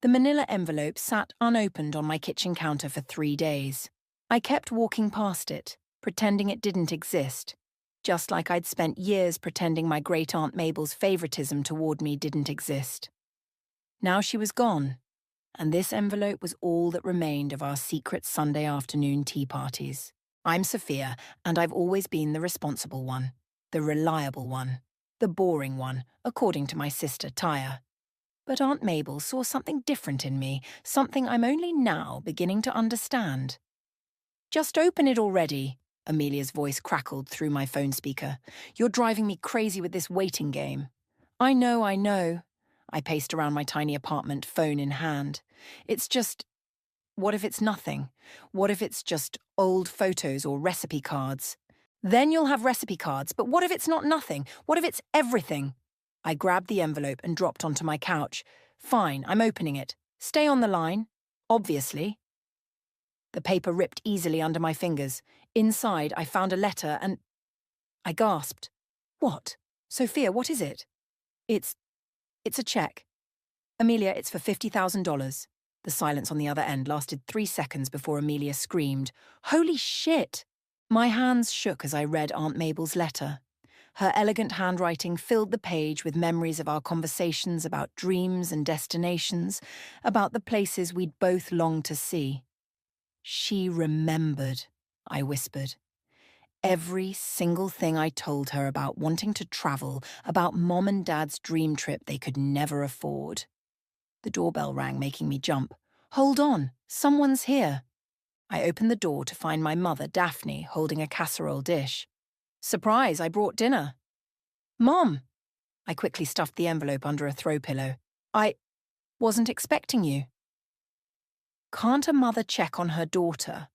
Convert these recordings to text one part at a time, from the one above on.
The manila envelope sat unopened on my kitchen counter for 3 days. I kept walking past it, pretending it didn't exist, just like I'd spent years pretending my great-aunt Mabel's favoritism toward me didn't exist. Now she was gone, and this envelope was all that remained of our secret Sunday afternoon tea parties. I'm Sophia, and I've always been the responsible one, the reliable one, the boring one, according to my sister Taya. But Aunt Mabel saw something different in me, something I'm only now beginning to understand. "Just open it already," Amelia's voice crackled through my phone speaker. "You're driving me crazy with this waiting game." I know. I paced around my tiny apartment, phone in hand. It's just, what if it's nothing? What if it's just old photos or recipe cards? Then you'll have recipe cards, but what if it's not nothing? What if it's everything? I grabbed the envelope and dropped onto my couch. "Fine, I'm opening it. Stay on the line. Obviously." The paper ripped easily under my fingers. Inside, I found a letter and... I gasped. "What? Sophia, what is it?" It's a check. "Amelia, it's for $50,000. The silence on the other end lasted 3 seconds before Amelia screamed, "Holy shit!" My hands shook as I read Aunt Mabel's letter. Her elegant handwriting filled the page with memories of our conversations about dreams and destinations, about the places we'd both longed to see. She remembered, I whispered. Every single thing I told her about wanting to travel, about Mom and Dad's dream trip they could never afford. The doorbell rang, making me jump. "Hold on, someone's here." I opened the door to find my mother, Daphne, holding a casserole dish. "Surprise, I brought dinner." "Mom!" I quickly stuffed the envelope under a throw pillow. "I wasn't expecting you." Can't a mother check on her daughter?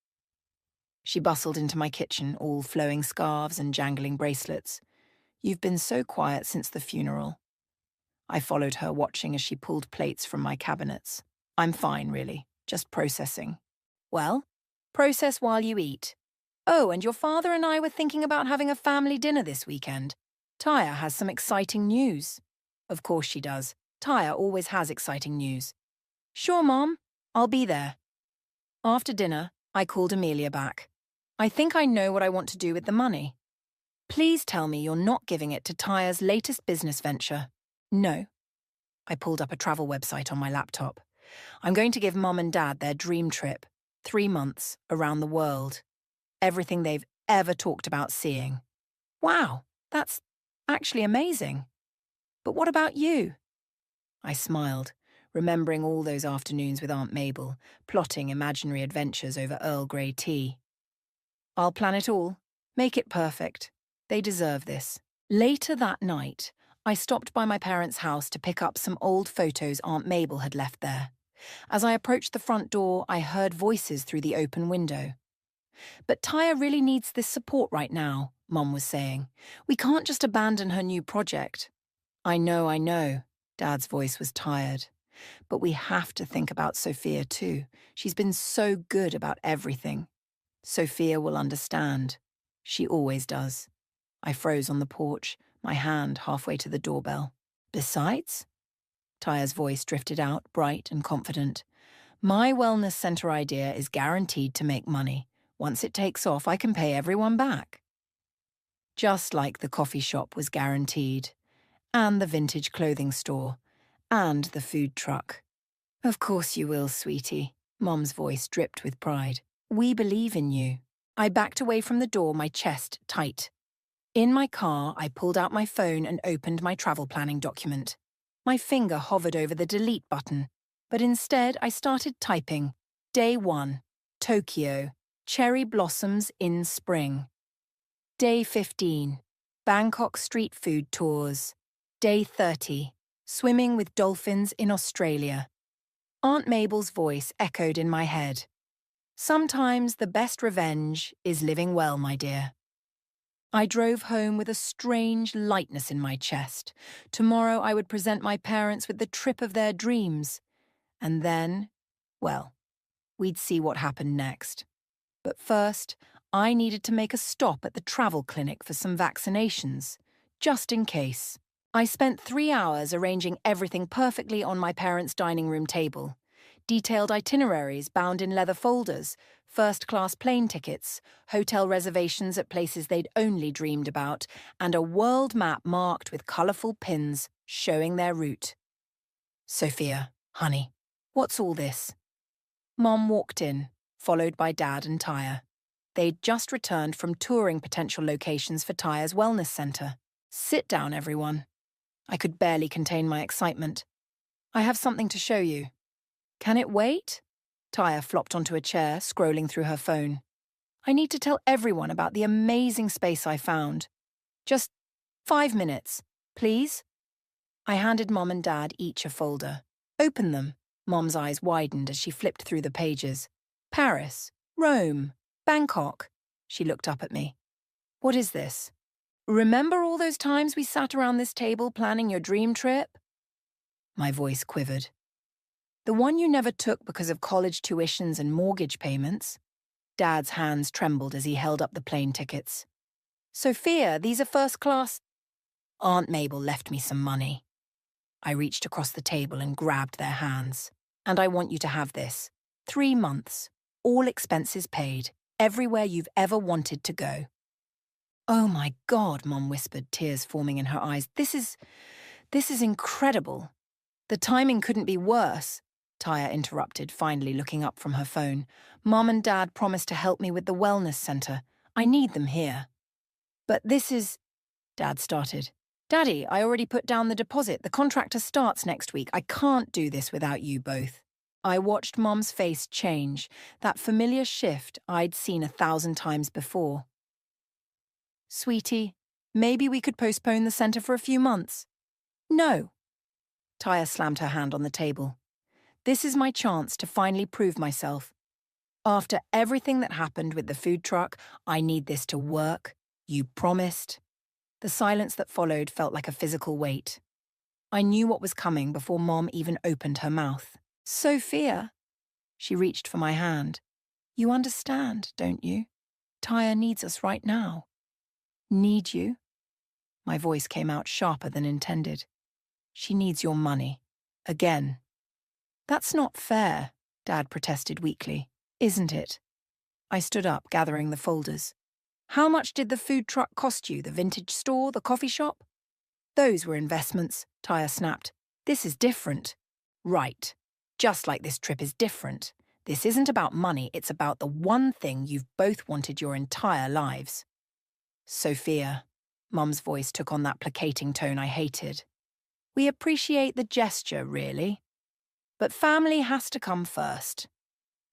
She bustled into my kitchen, all flowing scarves and jangling bracelets. "You've been so quiet since the funeral." I followed her, watching as she pulled plates from my cabinets. "I'm fine, really. Just processing." "Well, process while you eat. Oh, and your father and I were thinking about having a family dinner this weekend. Taya has some exciting news." Of course she does. Taya always has exciting news. "Sure, Mom. I'll be there." After dinner, I called Amelia back. "I think I know what I want to do with the money. Please tell me you're not giving it to Taya's latest business venture." "No." I pulled up a travel website on my laptop. "I'm going to give Mom and Dad their dream trip, 3 months, around the world. Everything they've ever talked about seeing." "Wow, that's actually amazing. But what about you?" I smiled, remembering all those afternoons with Aunt Mabel, plotting imaginary adventures over Earl Grey tea. "I'll plan it all. Make it perfect. They deserve this." Later that night, I stopped by my parents' house to pick up some old photos Aunt Mabel had left there. As I approached the front door, I heard voices through the open window. "But Taya really needs this support right now," Mom was saying. "We can't just abandon her new project." I know. Dad's voice was tired. "But we have to think about Sophia too. She's been so good about everything. Sophia will understand. She always does." I froze on the porch, my hand halfway to the doorbell. "Besides?" Taya's voice drifted out, bright and confident. "My wellness center idea is guaranteed to make money. Once it takes off, I can pay everyone back." Just like the coffee shop was guaranteed, and the vintage clothing store, and the food truck. "Of course you will, sweetie." Mom's voice dripped with pride. "We believe in you." I backed away from the door, my chest tight. In my car, I pulled out my phone and opened my travel planning document. My finger hovered over the delete button, but instead I started typing. Day 1, Tokyo, cherry blossoms in spring. Day 15, Bangkok street food tours. Day 30, swimming with dolphins in Australia. Aunt Mabel's voice echoed in my head. "Sometimes the best revenge is living well, my dear." I drove home with a strange lightness in my chest. Tomorrow I would present my parents with the trip of their dreams. And then, well, we'd see what happened next. But first, I needed to make a stop at the travel clinic for some vaccinations, just in case. I spent 3 hours arranging everything perfectly on my parents' dining room table. Detailed itineraries bound in leather folders, first-class plane tickets, hotel reservations at places they'd only dreamed about, and a world map marked with colourful pins showing their route. Sophia, honey, what's all this? Mom walked in, followed by Dad and Tyre. They'd just returned from touring potential locations for Tyre's wellness centre. Sit down, everyone. I could barely contain my excitement. I have something to show you. Can it wait? Tyre flopped onto a chair, scrolling through her phone. I need to tell everyone about the amazing space I found. Just 5 minutes, please? I handed Mom and Dad each a folder. Open them. Mom's eyes widened as she flipped through the pages. Paris, Rome, Bangkok. She looked up at me. What is this? Remember all those times we sat around this table planning your dream trip? My voice quivered. The one you never took because of college tuitions and mortgage payments. Dad's hands trembled as he held up the plane tickets. Sophia, these are first class. Aunt Mabel left me some money. I reached across the table and grabbed their hands. And I want you to have this. 3 months, all expenses paid, everywhere you've ever wanted to go. Oh my God, Mom whispered, tears forming in her eyes. This is incredible. The timing couldn't be worse, Tyre interrupted, finally looking up from her phone. Mom and Dad promised to help me with the wellness centre. I need them here. But this is... Dad started. Daddy, I already put down the deposit. The contractor starts next week. I can't do this without you both. I watched Mom's face change, that familiar shift I'd seen 1,000 times before. Sweetie, maybe we could postpone the centre for a few months. No. Tyre slammed her hand on the table. This is my chance to finally prove myself. After everything that happened with the food truck, I need this to work. You promised. The silence that followed felt like a physical weight. I knew what was coming before Mom even opened her mouth. Sophia. She reached for my hand. You understand, don't you? Tyre needs us right now. Need you? My voice came out sharper than intended. She needs your money. Again. That's not fair, Dad protested weakly. Isn't it? I stood up, gathering the folders. How much did the food truck cost you? The vintage store, the coffee shop? Those were investments, Tyre snapped. This is different. Right. Just like this trip is different. This isn't about money, it's about the one thing you've both wanted your entire lives. Sophia. Mum's voice took on that placating tone I hated. We appreciate the gesture, really. But family has to come first.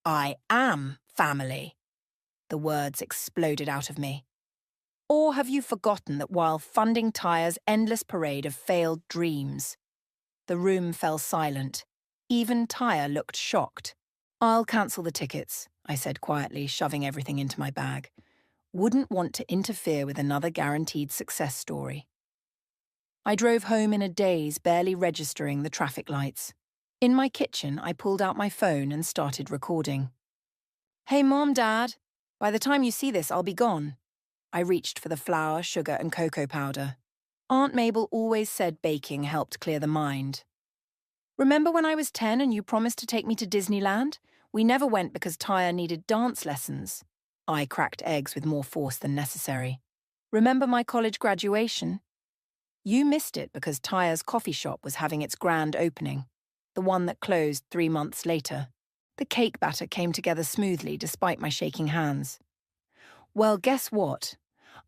I am family. The words exploded out of me. Or have you forgotten that while funding Tyre's endless parade of failed dreams? The room fell silent. Even Tyre looked shocked. I'll cancel the tickets, I said quietly, shoving everything into my bag. Wouldn't want to interfere with another guaranteed success story. I drove home in a daze, barely registering the traffic lights. In my kitchen, I pulled out my phone and started recording. Hey, Mom, Dad. By the time you see this, I'll be gone. I reached for the flour, sugar, and cocoa powder. Aunt Mabel always said baking helped clear the mind. Remember when I was 10 and you promised to take me to Disneyland? We never went because Tyre needed dance lessons. I cracked eggs with more force than necessary. Remember my college graduation? You missed it because Tyre's coffee shop was having its grand opening, the one that closed 3 months later. The cake batter came together smoothly despite my shaking hands. Well, guess what?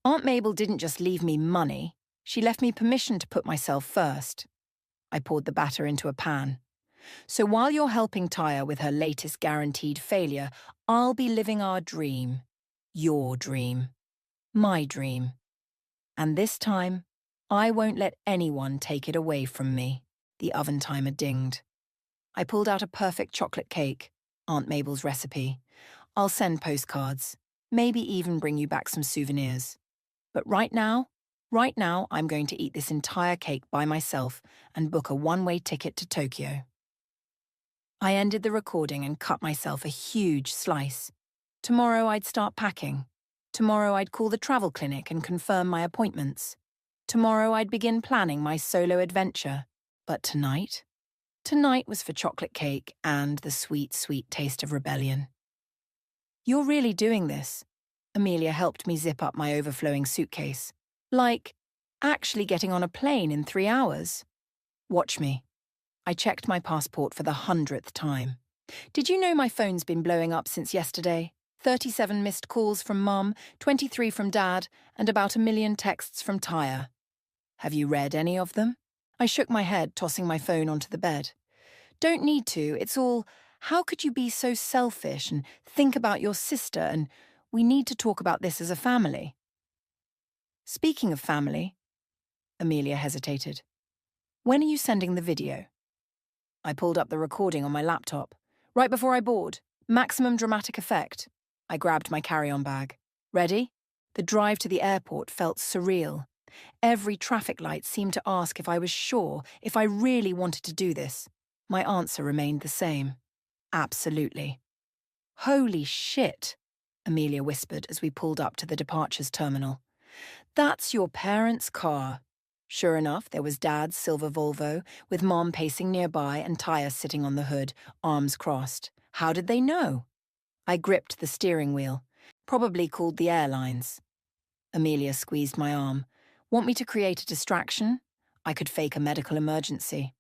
Aunt Mabel didn't just leave me money, she left me permission to put myself first. I poured the batter into a pan. So while you're helping Tyre with her latest guaranteed failure, I'll be living our dream. Your dream. My dream. And this time, I won't let anyone take it away from me. The oven timer dinged. I pulled out a perfect chocolate cake, Aunt Mabel's recipe. I'll send postcards, maybe even bring you back some souvenirs. But right now, I'm going to eat this entire cake by myself and book a one-way ticket to Tokyo. I ended the recording and cut myself a huge slice. Tomorrow I'd start packing. Tomorrow I'd call the travel clinic and confirm my appointments. Tomorrow I'd begin planning my solo adventure. But tonight? Tonight was for chocolate cake and the sweet, sweet taste of rebellion. You're really doing this? Amelia helped me zip up my overflowing suitcase. Like, actually getting on a plane in 3 hours. Watch me. I checked my passport for the 100th time. Did you know my phone's been blowing up since yesterday? 37 missed calls from Mum, 23 from Dad, and about 1 million texts from Tyre. Have you read any of them? I shook my head, tossing my phone onto the bed. Don't need to, it's all, how could you be so selfish and think about your sister, and we need to talk about this as a family. Speaking of family, Amelia hesitated. When are you sending the video? I pulled up the recording on my laptop. Right before I board. Maximum dramatic effect. I grabbed my carry-on bag. Ready? The drive to the airport felt surreal. Every traffic light seemed to ask if I was sure, if I really wanted to do this. My answer remained the same. Absolutely. Holy shit, Amelia whispered as we pulled up to the departures terminal. That's your parents' car. Sure enough, there was Dad's silver Volvo, with Mom pacing nearby and Tyre sitting on the hood, arms crossed. How did they know? I gripped the steering wheel. Probably called the airlines. Amelia squeezed my arm. Want me to create a distraction? I could fake a medical emergency.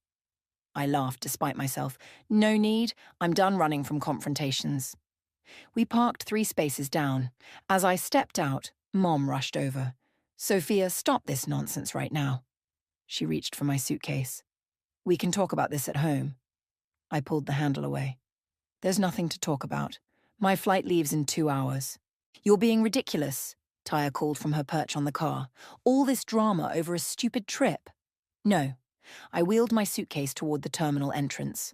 I laughed despite myself. No need, I'm done running from confrontations. We parked 3 spaces down. As I stepped out, Mom rushed over. Sophia, stop this nonsense right now. She reached for my suitcase. We can talk about this at home. I pulled the handle away. There's nothing to talk about. My flight leaves in 2 hours. You're being ridiculous, Tyre called from her perch on the car. All this drama over a stupid trip. No. I wheeled my suitcase toward the terminal entrance.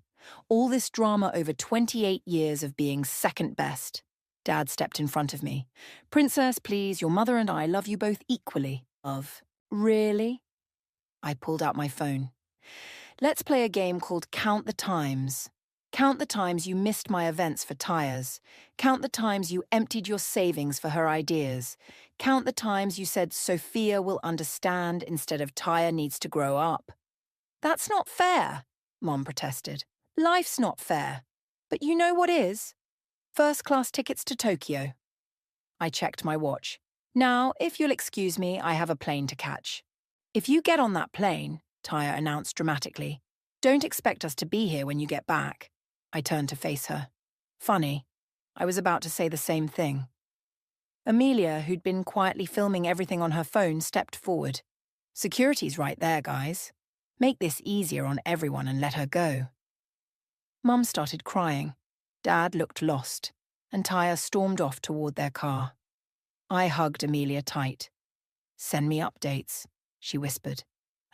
All this drama over 28 years of being second best. Dad stepped in front of me. Princess, please, your mother and I love you both equally. Really? I pulled out my phone. Let's play a game called Count the Times. Count the times you missed my events for Tyres. Count the times you emptied your savings for her ideas. Count the times you said Sophia will understand instead of Tyre needs to grow up. That's not fair, Mom protested. Life's not fair. But you know what is? First-class tickets to Tokyo. I checked my watch. Now, if you'll excuse me, I have a plane to catch. If you get on that plane, Tyre announced dramatically, don't expect us to be here when you get back. I turned to face her. Funny. I was about to say the same thing. Amelia, who'd been quietly filming everything on her phone, stepped forward. Security's right there, guys. Make this easier on everyone and let her go. Mum started crying. Dad looked lost, and Tyre stormed off toward their car. I hugged Amelia tight. Send me updates, she whispered,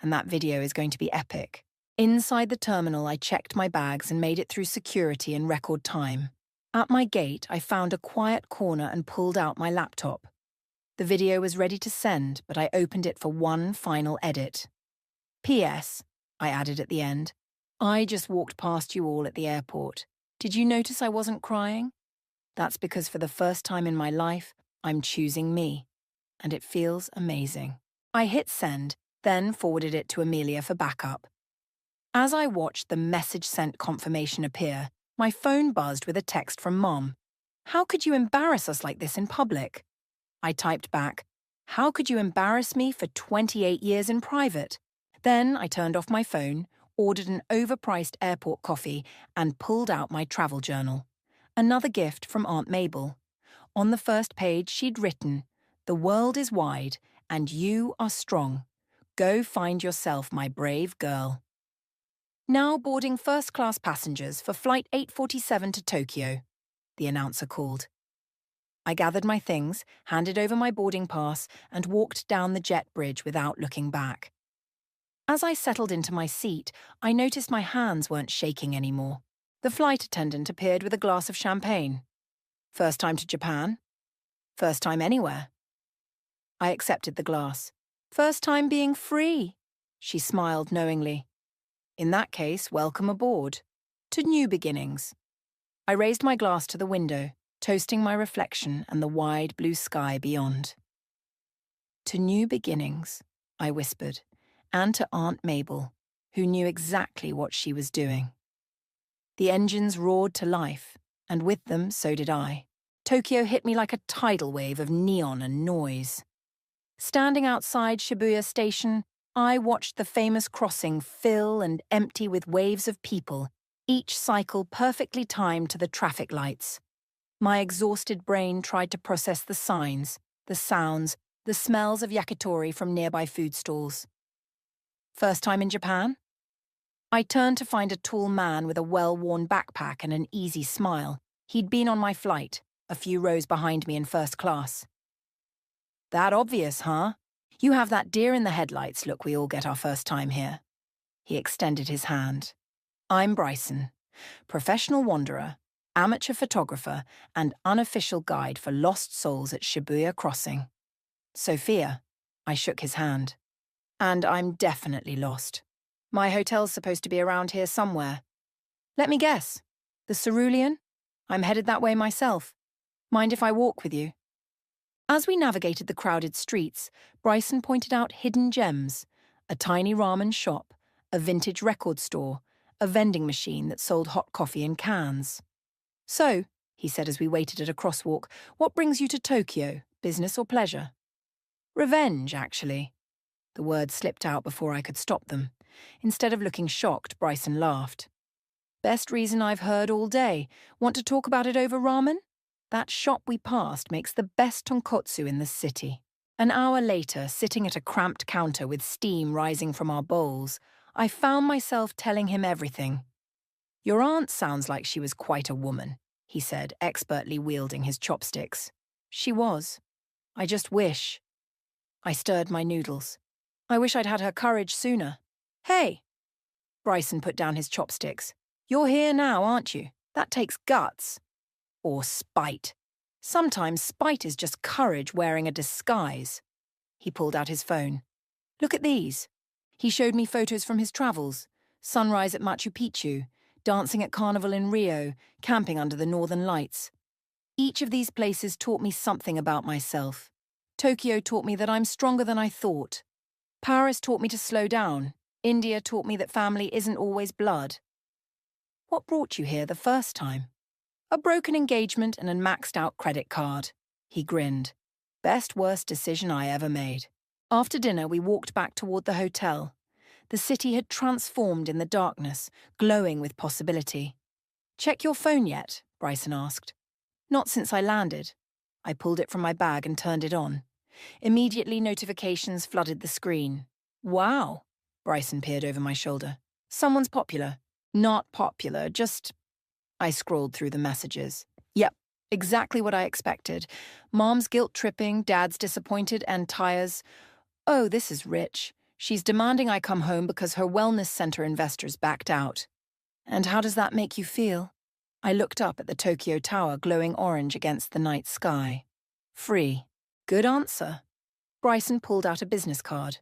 and that video is going to be epic. Inside the terminal, I checked my bags and made it through security in record time. At my gate, I found a quiet corner and pulled out my laptop. The video was ready to send, but I opened it for one final edit. P.S., I added at the end, I just walked past you all at the airport. Did you notice I wasn't crying? That's because for the first time in my life, I'm choosing me, and it feels amazing. I hit send, then forwarded it to Amelia for backup. As I watched the message sent confirmation appear, my phone buzzed with a text from Mom. How could you embarrass us like this in public? I typed back, how could you embarrass me for 28 years in private? Then I turned off my phone, ordered an overpriced airport coffee, and pulled out my travel journal. Another gift from Aunt Mabel. On the first page, she'd written, "The world is wide, and you are strong. Go find yourself, my brave girl." Now boarding first-class passengers for Flight 847 to Tokyo, the announcer called. I gathered my things, handed over my boarding pass, and walked down the jet bridge without looking back. As I settled into my seat, I noticed my hands weren't shaking anymore. The flight attendant appeared with a glass of champagne. First time to Japan? First time anywhere? I accepted the glass. First time being free, she smiled knowingly. In that case, welcome aboard. To new beginnings. I raised my glass to the window, toasting my reflection and the wide blue sky beyond. To new beginnings. I whispered, and to Aunt Mabel, who knew exactly what she was doing. The engines roared to life, and with them so did I. Tokyo hit me like a tidal wave of neon and noise. Standing outside Shibuya Station, I watched the famous crossing fill and empty with waves of people, each cycle perfectly timed to the traffic lights. My exhausted brain tried to process the signs, the sounds, the smells of yakitori from nearby food stalls. First time in Japan? I turned to find a tall man with a well-worn backpack and an easy smile. He'd been on my flight, a few rows behind me in first class. That obvious, huh? You have that deer in the headlights look we all get our first time here. He extended his hand. I'm Bryson, professional wanderer, amateur photographer, and unofficial guide for lost souls at Shibuya Crossing. Sophia, I shook his hand. And I'm definitely lost. My hotel's supposed to be around here somewhere. Let me guess. The Cerulean? I'm headed that way myself. Mind if I walk with you? As we navigated the crowded streets, Bryson pointed out hidden gems, a tiny ramen shop, a vintage record store, a vending machine that sold hot coffee in cans. So, he said as we waited at a crosswalk, what brings you to Tokyo, business or pleasure? Revenge, actually. The words slipped out before I could stop them. Instead of looking shocked, Bryson laughed. Best reason I've heard all day. Want to talk about it over ramen? That shop we passed makes the best tonkotsu in the city. An hour later, sitting at a cramped counter with steam rising from our bowls, I found myself telling him everything. Your aunt sounds like she was quite a woman, he said, expertly wielding his chopsticks. She was. I just wish. I stirred my noodles. I wish I'd had her courage sooner. Hey! Bryson put down his chopsticks. You're here now, aren't you? That takes guts. Or spite. Sometimes spite is just courage wearing a disguise. He pulled out his phone. Look at these. He showed me photos from his travels. Sunrise at Machu Picchu, dancing at Carnival in Rio, camping under the northern lights. Each of these places taught me something about myself. Tokyo taught me that I'm stronger than I thought. Paris taught me to slow down. India taught me that family isn't always blood. What brought you here the first time? A broken engagement and a maxed-out credit card. He grinned. Best-worst decision I ever made. After dinner, we walked back toward the hotel. The city had transformed in the darkness, glowing with possibility. Check your phone yet? Bryson asked. Not since I landed. I pulled it from my bag and turned it on. Immediately, notifications flooded the screen. Wow, Bryson peered over my shoulder. Someone's popular. Not popular, just... I scrolled through the messages. Yep, exactly what I expected. Mom's guilt-tripping, Dad's disappointed, and Taya's, oh, this is rich. She's demanding I come home because her wellness center investors backed out. And how does that make you feel? I looked up at the Tokyo Tower glowing orange against the night sky. Free. Good answer. Bryson pulled out a business card.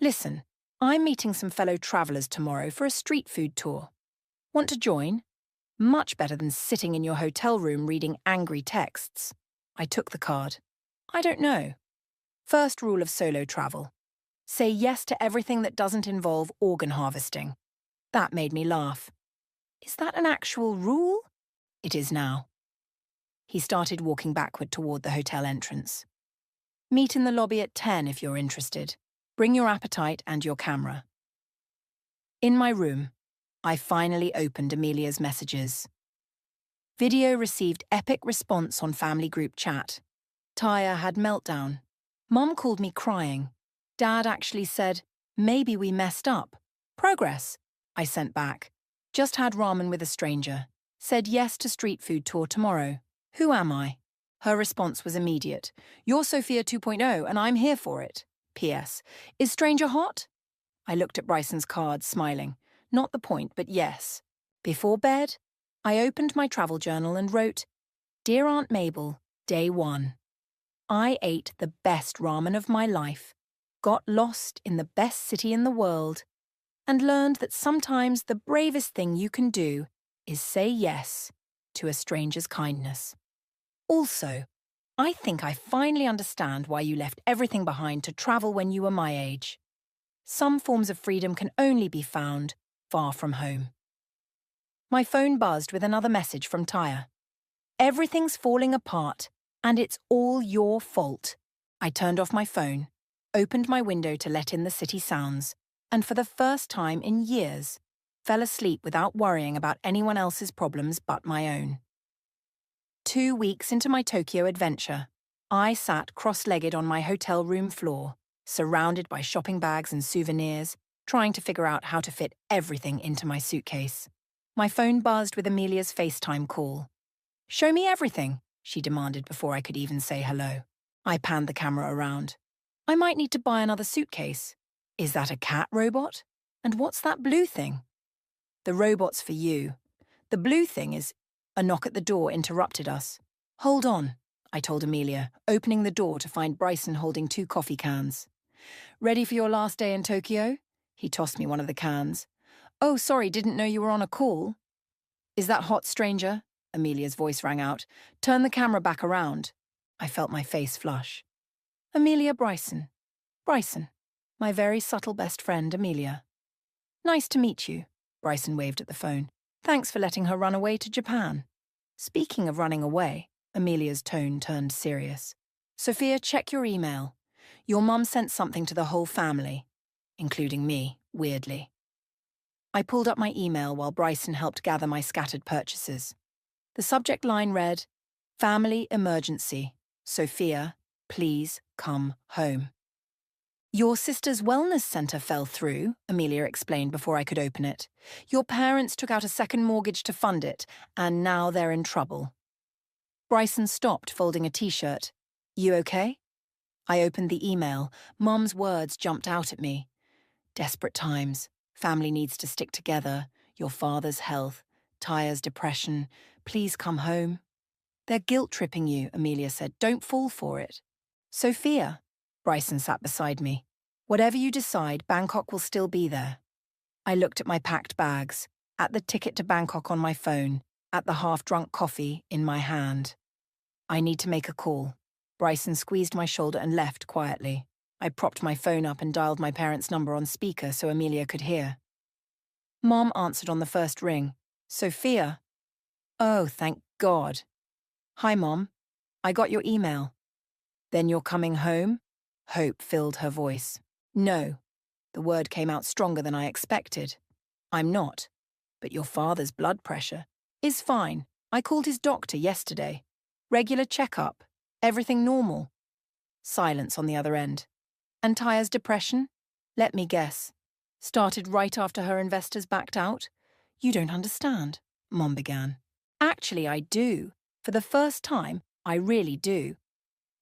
Listen, I'm meeting some fellow travelers tomorrow for a street food tour. Want to join? Much better than sitting in your hotel room reading angry texts. I took the card. I don't know. First rule of solo travel. Say yes to everything that doesn't involve organ harvesting. That made me laugh. Is that an actual rule? It is now. He started walking backward toward the hotel entrance. Meet in the lobby at 10 if you're interested. Bring your appetite and your camera. In my room, I finally opened Amelia's messages. Video received epic response on family group chat. Taya had meltdown. Mom called me crying. Dad actually said, maybe we messed up. Progress, I sent back. Just had ramen with a stranger. Said yes to street food tour tomorrow. Who am I? Her response was immediate. You're Sophia 2.0 and I'm here for it. P.S. Is stranger hot? I looked at Bryson's card, smiling. Not the point, but yes. Before bed, I opened my travel journal and wrote, Dear Aunt Mabel, Day 1. I ate the best ramen of my life, got lost in the best city in the world, and learned that sometimes the bravest thing you can do is say yes to a stranger's kindness. Also, I think I finally understand why you left everything behind to travel when you were my age. Some forms of freedom can only be found far from home. My phone buzzed with another message from Tyre. Everything's falling apart, and it's all your fault. I turned off my phone, opened my window to let in the city sounds, and for the first time in years, fell asleep without worrying about anyone else's problems but my own. 2 weeks into my Tokyo adventure, I sat cross-legged on my hotel room floor, surrounded by shopping bags and souvenirs, trying to figure out how to fit everything into my suitcase. My phone buzzed with Amelia's FaceTime call. "Show me everything," she demanded before I could even say hello. I panned the camera around. "I might need to buy another suitcase. Is that a cat robot? And what's that blue thing?" "The robot's for you. The blue thing is—" A knock at the door interrupted us. "Hold on," I told Amelia, opening the door to find Bryson holding 2 coffee cans. "Ready for your last day in Tokyo?" He tossed me one of the cans. "Oh, sorry, didn't know you were on a call." "Is that hot, stranger?" Amelia's voice rang out. "Turn the camera back around." I felt my face flush. "Amelia Bryson. Bryson. My very subtle best friend, Amelia." "Nice to meet you," Bryson waved at the phone. "Thanks for letting her run away to Japan." Speaking of running away, Amelia's tone turned serious. "Sophia, check your email. Your mum sent something to the whole family, including me, weirdly." I pulled up my email while Bryson helped gather my scattered purchases. The subject line read, "Family emergency. Sophia, please come home." "Your sister's wellness centre fell through," Amelia explained before I could open it. "Your parents took out a second mortgage to fund it, and now they're in trouble." Bryson stopped, folding a t-shirt. "You okay?" I opened the email. Mum's words jumped out at me. "Desperate times. Family needs to stick together. Your father's health. Tyre's depression. Please come home." "They're guilt-tripping you," Amelia said. "Don't fall for it." "Sophia." Bryson sat beside me. "Whatever you decide, Bangkok will still be there." I looked at my packed bags, at the ticket to Bangkok on my phone, at the half-drunk coffee in my hand. "I need to make a call." Bryson squeezed my shoulder and left quietly. I propped my phone up and dialed my parents' number on speaker so Amelia could hear. Mom answered on the first ring. "Sophia." "Oh, thank God." "Hi, Mom. I got your email." "Then you're coming home?" Hope filled her voice. "No." The word came out stronger than I expected. "I'm not. But your father's blood pressure is fine. I called his doctor yesterday. Regular checkup. Everything normal." Silence on the other end. "And Tyre's depression? Let me guess. Started right after her investors backed out?" "You don't understand," Mom began. "Actually, I do. For the first time, I really do.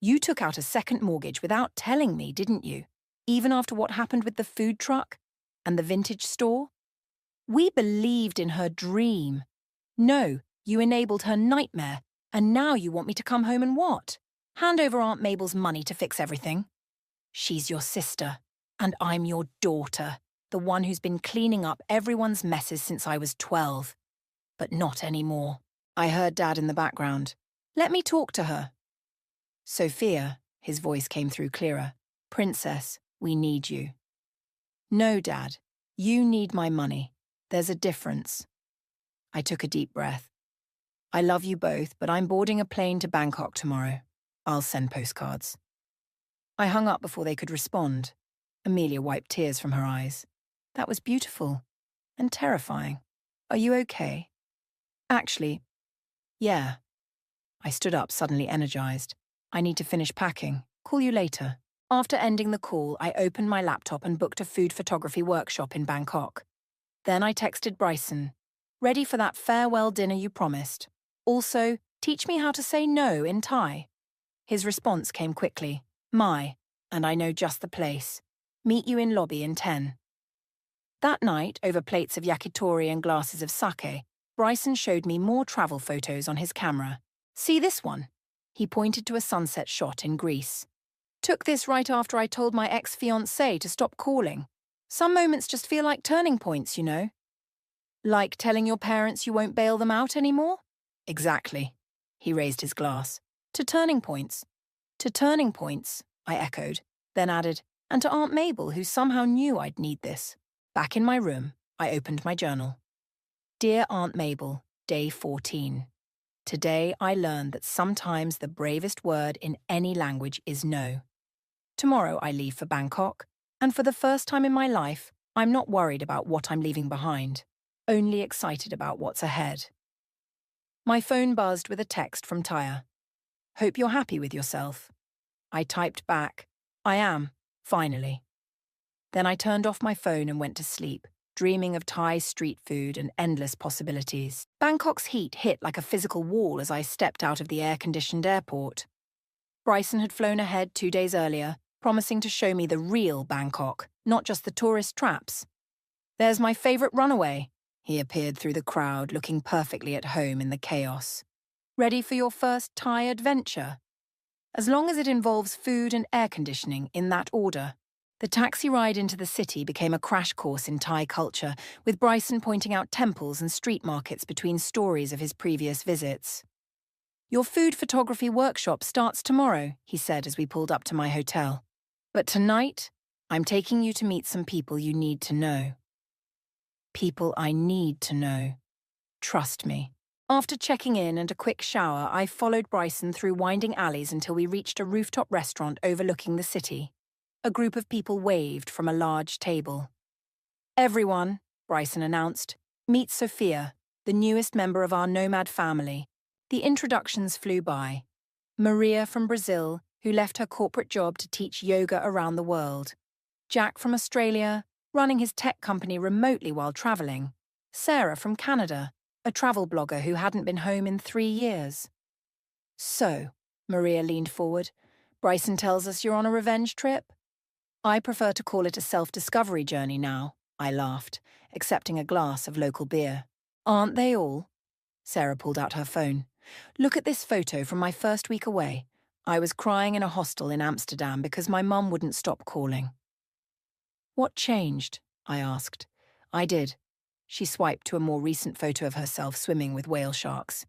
You took out a second mortgage without telling me, didn't you? Even after what happened with the food truck and the vintage store? We believed in her dream. No, you enabled her nightmare, and now you want me to come home and what? Hand over Aunt Mabel's money to fix everything? She's your sister, and I'm your daughter, the one who's been cleaning up everyone's messes since I was 12. But not anymore." I heard Dad in the background. "Let me talk to her." "Sophia," his voice came through clearer. "Princess, we need you." "No, Dad. You need my money. There's a difference." I took a deep breath. "I love you both, but I'm boarding a plane to Bangkok tomorrow. I'll send postcards." I hung up before they could respond. Amelia wiped tears from her eyes. "That was beautiful. And terrifying. Are you okay?" "Actually, yeah." I stood up, suddenly energized. "I need to finish packing. Call you later." After ending the call, I opened my laptop and booked a food photography workshop in Bangkok. Then I texted Bryson, "Ready for that farewell dinner you promised. Also, teach me how to say no in Thai." His response came quickly. "My, and I know just the place. Meet you in lobby in 10. That night, over plates of yakitori and glasses of sake, Bryson showed me more travel photos on his camera. "See this one?" He pointed to a sunset shot in Greece. "Took this right after I told my ex-fiancé to stop calling. Some moments just feel like turning points, you know." "Like telling your parents you won't bail them out anymore?" "Exactly." He raised his glass. "To turning points." "To turning points," I echoed, then added, And to Aunt Mabel, who somehow knew I'd need this. Back in my room, I opened my journal. Dear Aunt Mabel, Day 14. Today I learned that sometimes the bravest word in any language is no. Tomorrow I leave for Bangkok, and for the first time in my life, I'm not worried about what I'm leaving behind, only excited about what's ahead. My phone buzzed with a text from Tyre. Hope you're happy with yourself. I typed back, I am, finally. Then I turned off my phone and went to sleep, dreaming of Thai street food and endless possibilities. Bangkok's heat hit like a physical wall as I stepped out of the air-conditioned airport. Bryson had flown ahead 2 days earlier, promising to show me the real Bangkok, not just the tourist traps. There's my favourite runaway. He appeared through the crowd, looking perfectly at home in the chaos. Ready for your first Thai adventure? As long as it involves food and air conditioning in that order. The taxi ride into the city became a crash course in Thai culture, with Bryson pointing out temples and street markets between stories of his previous visits. Your food photography workshop starts tomorrow, he said as we pulled up to my hotel. But tonight, I'm taking you to meet some people you need to know. People I need to know. Trust me. After checking in and a quick shower, I followed Bryson through winding alleys until we reached a rooftop restaurant overlooking the city. A group of people waved from a large table. Everyone, Bryson announced, meet Sophia, the newest member of our nomad family. The introductions flew by. Maria from Brazil, who left her corporate job to teach yoga around the world. Jack from Australia, running his tech company remotely while traveling. Sarah from Canada, a travel blogger who hadn't been home in 3 years. So, Maria leaned forward, Bryson tells us you're on a revenge trip? I prefer to call it a self-discovery journey now, I laughed, accepting a glass of local beer. Aren't they all? Sarah pulled out her phone. Look at this photo from my first week away. I was crying in a hostel in Amsterdam because my mum wouldn't stop calling. What changed? I asked. I did. She swiped to a more recent photo of herself swimming with whale sharks.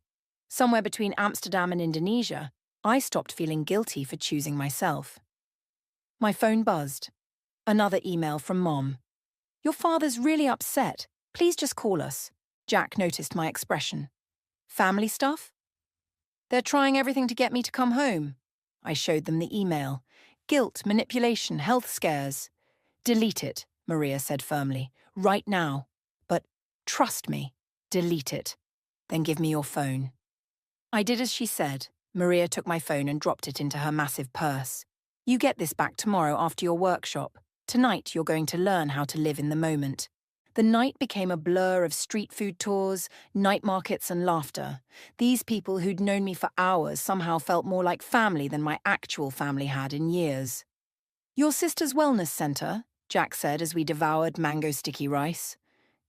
Somewhere between Amsterdam and Indonesia, I stopped feeling guilty for choosing myself. My phone buzzed. Another email from Mom. Your father's really upset. Please just call us. Jack noticed my expression. Family stuff? They're trying everything to get me to come home. I showed them the email. Guilt, manipulation, health scares. Delete it, Maria said firmly. Right now. But trust me, delete it. Then give me your phone. I did as she said. Maria took my phone and dropped it into her massive purse. You get this back tomorrow after your workshop. Tonight you're going to learn how to live in the moment. The night became a blur of street food tours, night markets and laughter. These people who'd known me for hours somehow felt more like family than my actual family had in years. Your sister's wellness centre, Jack said as we devoured mango sticky rice.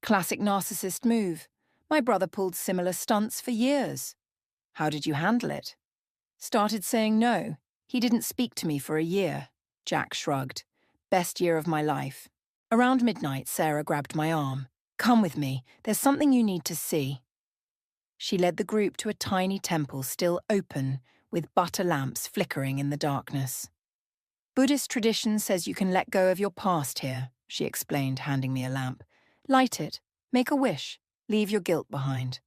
Classic narcissist move. My brother pulled similar stunts for years. How did you handle it? Started saying no. He didn't speak to me for a year. Jack shrugged. Best year of my life. Around midnight, Sarah grabbed my arm. Come with me. There's something you need to see. She led the group to a tiny temple still open, with butter lamps flickering in the darkness. Buddhist tradition says you can let go of your past here, she explained, handing me a lamp. Light it, make a wish, leave your guilt behind.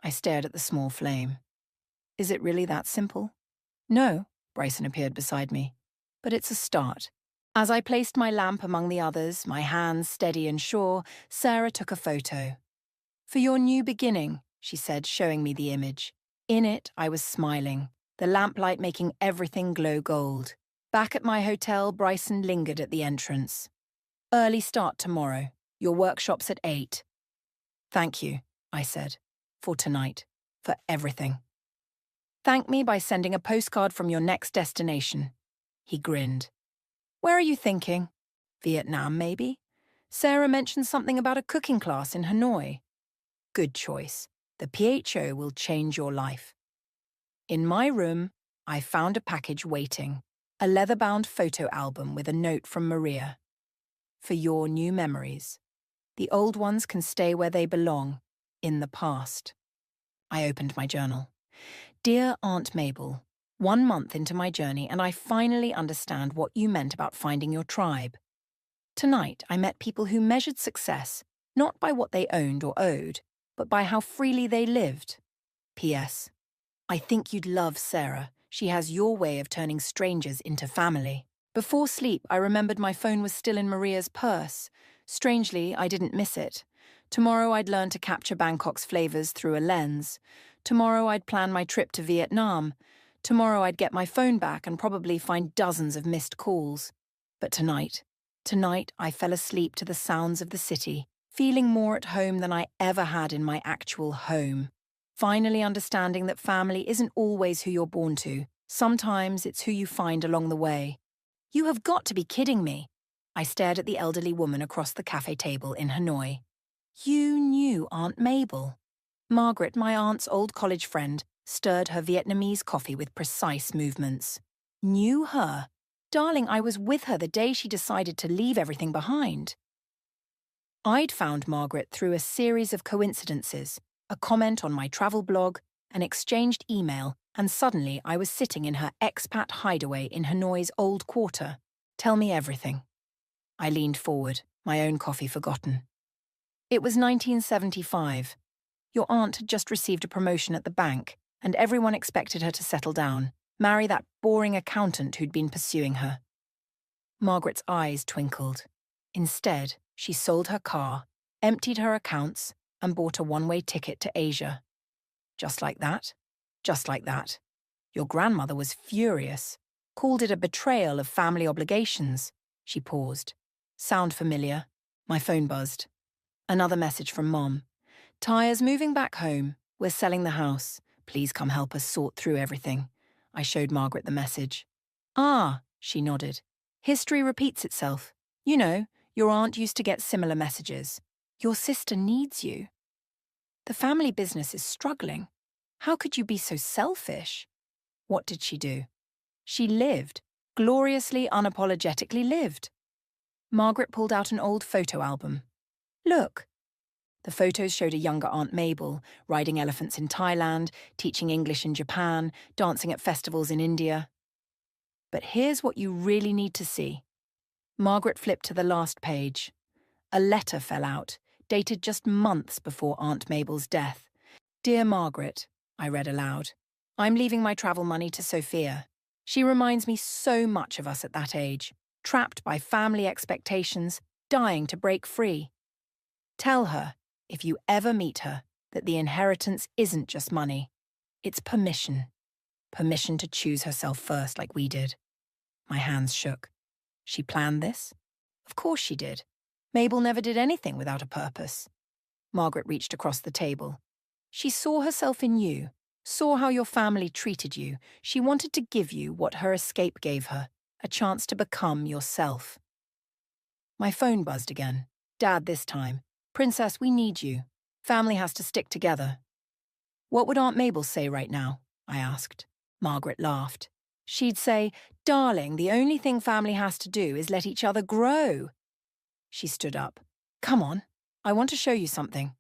I stared at the small flame. Is it really that simple? No, Bryson appeared beside me. But it's a start. As I placed my lamp among the others, my hands steady and sure, Sarah took a photo. For your new beginning, she said, showing me the image. In it, I was smiling, the lamplight making everything glow gold. Back at my hotel, Bryson lingered at the entrance. Early start tomorrow. Your workshop's at 8. Thank you, I said, for tonight, for everything. Thank me by sending a postcard from your next destination. He grinned. Where are you thinking? Vietnam, maybe? Sarah mentioned something about a cooking class in Hanoi. Good choice. The PHO will change your life. In my room, I found a package waiting. A leather-bound photo album with a note from Maria. For your new memories. The old ones can stay where they belong, in the past. I opened my journal. Dear Aunt Mabel, 1 month into my journey, and I finally understand what you meant about finding your tribe. Tonight, I met people who measured success not by what they owned or owed, but by how freely they lived. P.S. I think you'd love Sarah. She has your way of turning strangers into family. Before sleep, I remembered my phone was still in Maria's purse. Strangely, I didn't miss it. Tomorrow I'd learn to capture Bangkok's flavors through a lens. Tomorrow I'd plan my trip to Vietnam. Tomorrow I'd get my phone back and probably find dozens of missed calls. But tonight I fell asleep to the sounds of the city, feeling more at home than I ever had in my actual home. Finally understanding that family isn't always who you're born to. Sometimes it's who you find along the way. You have got to be kidding me. I stared at the elderly woman across the cafe table in Hanoi. You knew Aunt Mabel. Margaret, my aunt's old college friend, stirred her Vietnamese coffee with precise movements. Knew her? Darling, I was with her the day she decided to leave everything behind. I'd found Margaret through a series of coincidences, a comment on my travel blog, an exchanged email, and suddenly I was sitting in her expat hideaway in Hanoi's old quarter. Tell me everything. I leaned forward, my own coffee forgotten. It was 1975. Your aunt had just received a promotion at the bank, and everyone expected her to settle down, marry that boring accountant who'd been pursuing her. Margaret's eyes twinkled. Instead, she sold her car, emptied her accounts, and bought a one-way ticket to Asia. Just like that. Just like that. Your grandmother was furious, called it a betrayal of family obligations. She paused. Sound familiar? My phone buzzed. Another message from Mom. Tyre's moving back home. We're selling the house. Please come help us sort through everything. I showed Margaret the message. Ah, she nodded. History repeats itself. You know, your aunt used to get similar messages. Your sister needs you. The family business is struggling. How could you be so selfish? What did she do? She lived, gloriously, unapologetically lived. Margaret pulled out an old photo album. Look. The photos showed a younger Aunt Mabel, riding elephants in Thailand, teaching English in Japan, dancing at festivals in India. But here's what you really need to see. Margaret flipped to the last page. A letter fell out, dated just months before Aunt Mabel's death. Dear Margaret, I read aloud. I'm leaving my travel money to Sophia. She reminds me so much of us at that age, trapped by family expectations, dying to break free. Tell her, if you ever meet her, that the inheritance isn't just money. It's permission. Permission to choose herself first like we did. My hands shook. She planned this? Of course she did. Mabel never did anything without a purpose. Margaret reached across the table. She saw herself in you, saw how your family treated you. She wanted to give you what her escape gave her, a chance to become yourself. My phone buzzed again. Dad this time. Princess, we need you. Family has to stick together. What would Aunt Mabel say right now? I asked. Margaret laughed. She'd say, Darling, the only thing family has to do is let each other grow. She stood up. Come on, I want to show you something.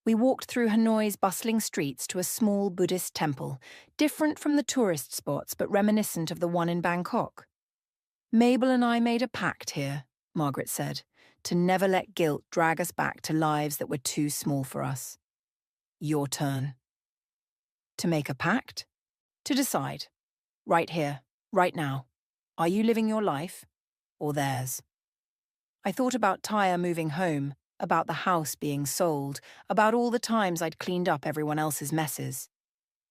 We walked through Hanoi's bustling streets to a small Buddhist temple, different from the tourist spots but reminiscent of the one in Bangkok. Mabel and I made a pact here, Margaret said, to never let guilt drag us back to lives that were too small for us. Your turn. To make a pact? To decide. Right here, right now. Are you living your life or theirs? I thought about Tyre moving home, about the house being sold, about all the times I'd cleaned up everyone else's messes.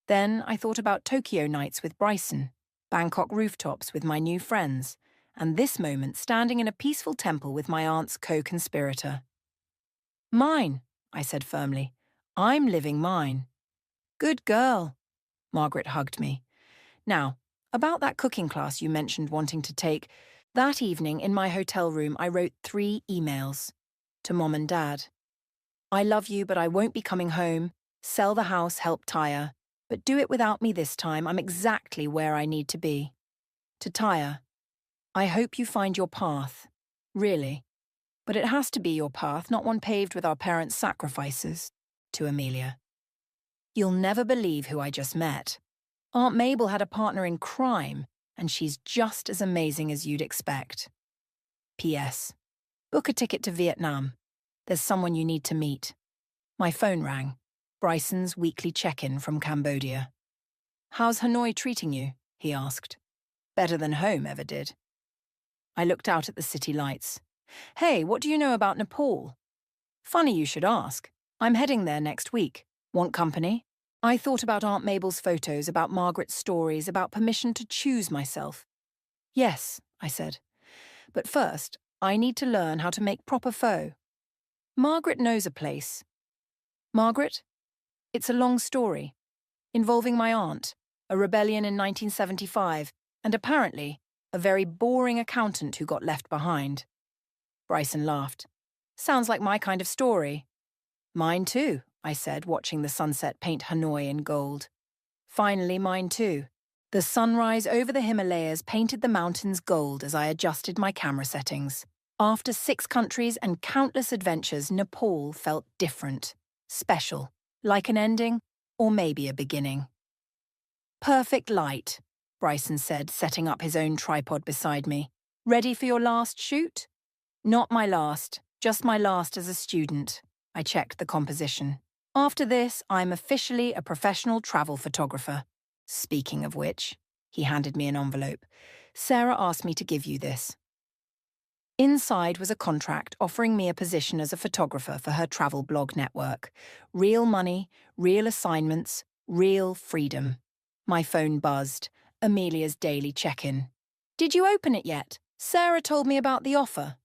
Then I thought about Tokyo nights with Bryson, Bangkok rooftops with my new friends, and this moment standing in a peaceful temple with my aunt's co-conspirator. Mine, I said firmly. I'm living mine. Good girl. Margaret hugged me. Now, about that cooking class you mentioned wanting to take, that evening in my hotel room I wrote 3 emails. To Mom and Dad. I love you, but I won't be coming home. Sell the house, help Tyre. But do it without me this time. I'm exactly where I need to be. To Tyre. I hope you find your path. Really. But it has to be your path, not one paved with our parents' sacrifices. To Amelia. You'll never believe who I just met. Aunt Mabel had a partner in crime, and she's just as amazing as you'd expect. P.S. Book a ticket to Vietnam. There's someone you need to meet. My phone rang. Bryson's weekly check-in from Cambodia. How's Hanoi treating you? He asked. Better than home ever did. I looked out at the city lights. Hey, what do you know about Nepal? Funny you should ask. I'm heading there next week. Want company? I thought about Aunt Mabel's photos, about Margaret's stories, about permission to choose myself. Yes, I said. But first, I need to learn how to make proper pho. Margaret knows a place. Margaret? It's a long story, involving my aunt, a rebellion in 1975, and apparently a very boring accountant who got left behind. Bryson laughed. Sounds like my kind of story. Mine too, I said, watching the sunset paint Hanoi in gold. Finally, mine too. The sunrise over the Himalayas painted the mountains gold as I adjusted my camera settings. After 6 countries and countless adventures, Nepal felt different, special, like an ending, or maybe a beginning. Perfect light, Bryson said, setting up his own tripod beside me. Ready for your last shoot? Not my last, just my last as a student. I checked the composition. After this, I'm officially a professional travel photographer. Speaking of which, he handed me an envelope. Sarah asked me to give you this. Inside was a contract offering me a position as a photographer for her travel blog network. Real money, real assignments, real freedom. My phone buzzed. Amelia's daily check-in. Did you open it yet? Sarah told me about the offer.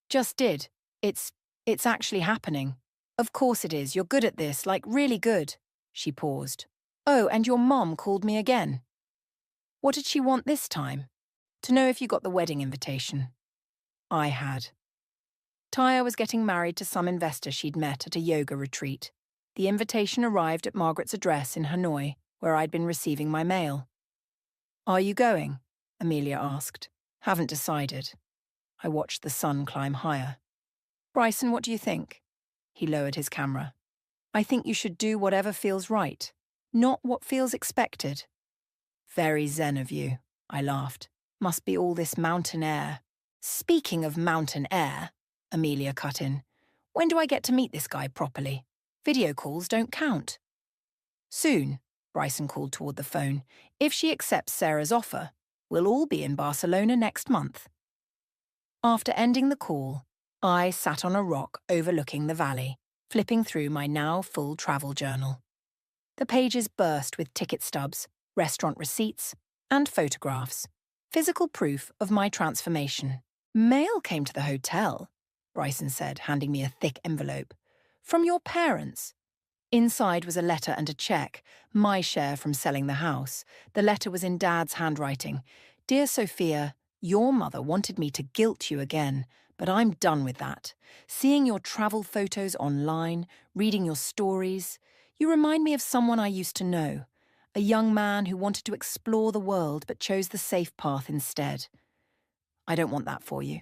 Just did. It's actually happening. Of course it is. You're good at this, like really good. She paused. Oh, and your mom called me again. What did she want this time? To know if you got the wedding invitation. I had. Taya was getting married to some investor she'd met at a yoga retreat. The invitation arrived at Margaret's address in Hanoi, where I'd been receiving my mail. Are you going? Amelia asked. Haven't decided. I watched the sun climb higher. Bryson, what do you think? He lowered his camera. I think you should do whatever feels right, not what feels expected. Very zen of you, I laughed. Must be all this mountain air. Speaking of mountain air, Amelia cut in, when do I get to meet this guy properly? Video calls don't count. Soon, Bryson called toward the phone. If she accepts Sarah's offer, we'll all be in Barcelona next month. After ending the call, I sat on a rock overlooking the valley, flipping through my now full travel journal. The pages burst with ticket stubs, restaurant receipts, and photographs. Physical proof of my transformation. Mail came to the hotel, Bryson said, handing me a thick envelope. From your parents. Inside was a letter and a cheque, my share from selling the house. The letter was in Dad's handwriting. Dear Sophia, your mother wanted me to guilt you again, but I'm done with that. Seeing your travel photos online, reading your stories, you remind me of someone I used to know. A young man who wanted to explore the world but chose the safe path instead. I don't want that for you.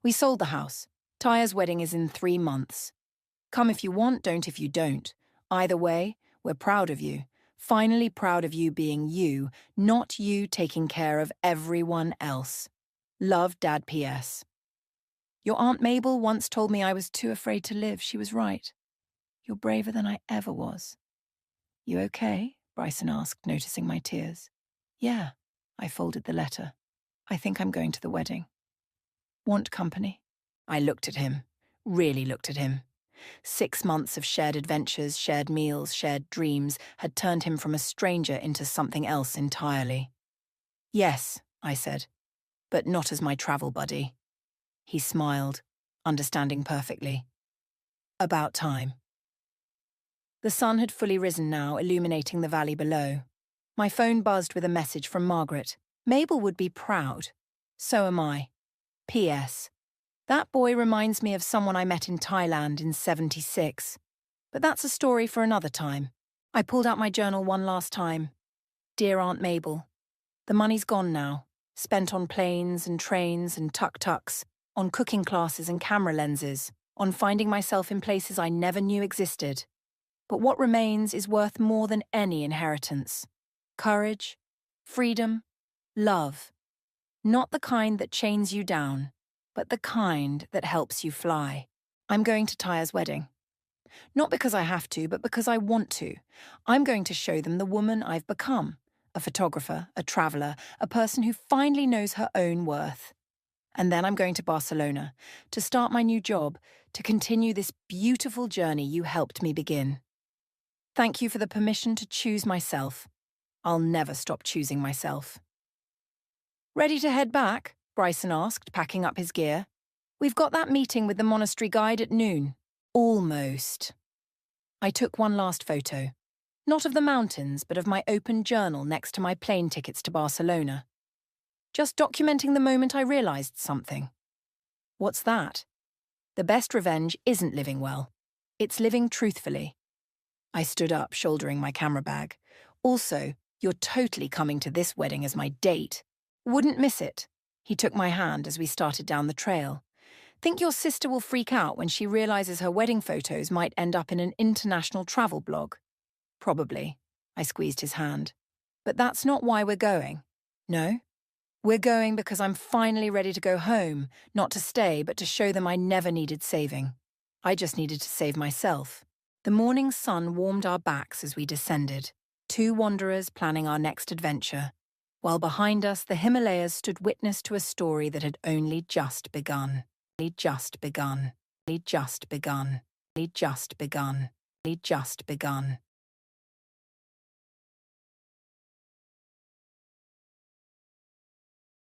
We sold the house. Taya's wedding is in 3 months. Come if you want, don't if you don't. Either way, we're proud of you. Finally proud of you being you, not you taking care of everyone else. Love, Dad. P.S. Your Aunt Mabel once told me I was too afraid to live. She was right. You're braver than I ever was. You okay? Bryson asked, noticing my tears. Yeah, I folded the letter. I think I'm going to the wedding. Want company? I looked at him, really looked at him. 6 months of shared adventures, shared meals, shared dreams had turned him from a stranger into something else entirely. Yes, I said, but not as my travel buddy. He smiled, understanding perfectly. About time. The sun had fully risen now, illuminating the valley below. My phone buzzed with a message from Margaret. Mabel would be proud. So am I. P.S. That boy reminds me of someone I met in Thailand in '76. But that's a story for another time. I pulled out my journal one last time. Dear Aunt Mabel, the money's gone now. Spent on planes and trains and tuk-tuks, on cooking classes and camera lenses, on finding myself in places I never knew existed. But what remains is worth more than any inheritance. Courage, freedom, love. Not the kind that chains you down, but the kind that helps you fly. I'm going to Tyre's wedding. Not because I have to, but because I want to. I'm going to show them the woman I've become. A photographer, a traveller, a person who finally knows her own worth. And then I'm going to Barcelona, to start my new job, to continue this beautiful journey you helped me begin. Thank you for the permission to choose myself. I'll never stop choosing myself. Ready to head back? Bryson asked, packing up his gear. We've got that meeting with the monastery guide at noon. Almost. I took one last photo. Not of the mountains, but of my open journal next to my plane tickets to Barcelona. Just documenting the moment I realised something. What's that? The best revenge isn't living well. It's living truthfully. I stood up, shouldering my camera bag. Also, you're totally coming to this wedding as my date. Wouldn't miss it. He took my hand as we started down the trail. Think your sister will freak out when she realises her wedding photos might end up in an international travel blog? Probably. I squeezed his hand. But that's not why we're going. No? We're going because I'm finally ready to go home, not to stay, but to show them I never needed saving. I just needed to save myself. The morning sun warmed our backs as we descended, two wanderers planning our next adventure, while behind us the Himalayas stood witness to a story that had only just begun. Just begun. Just begun. Just begun. Just begun.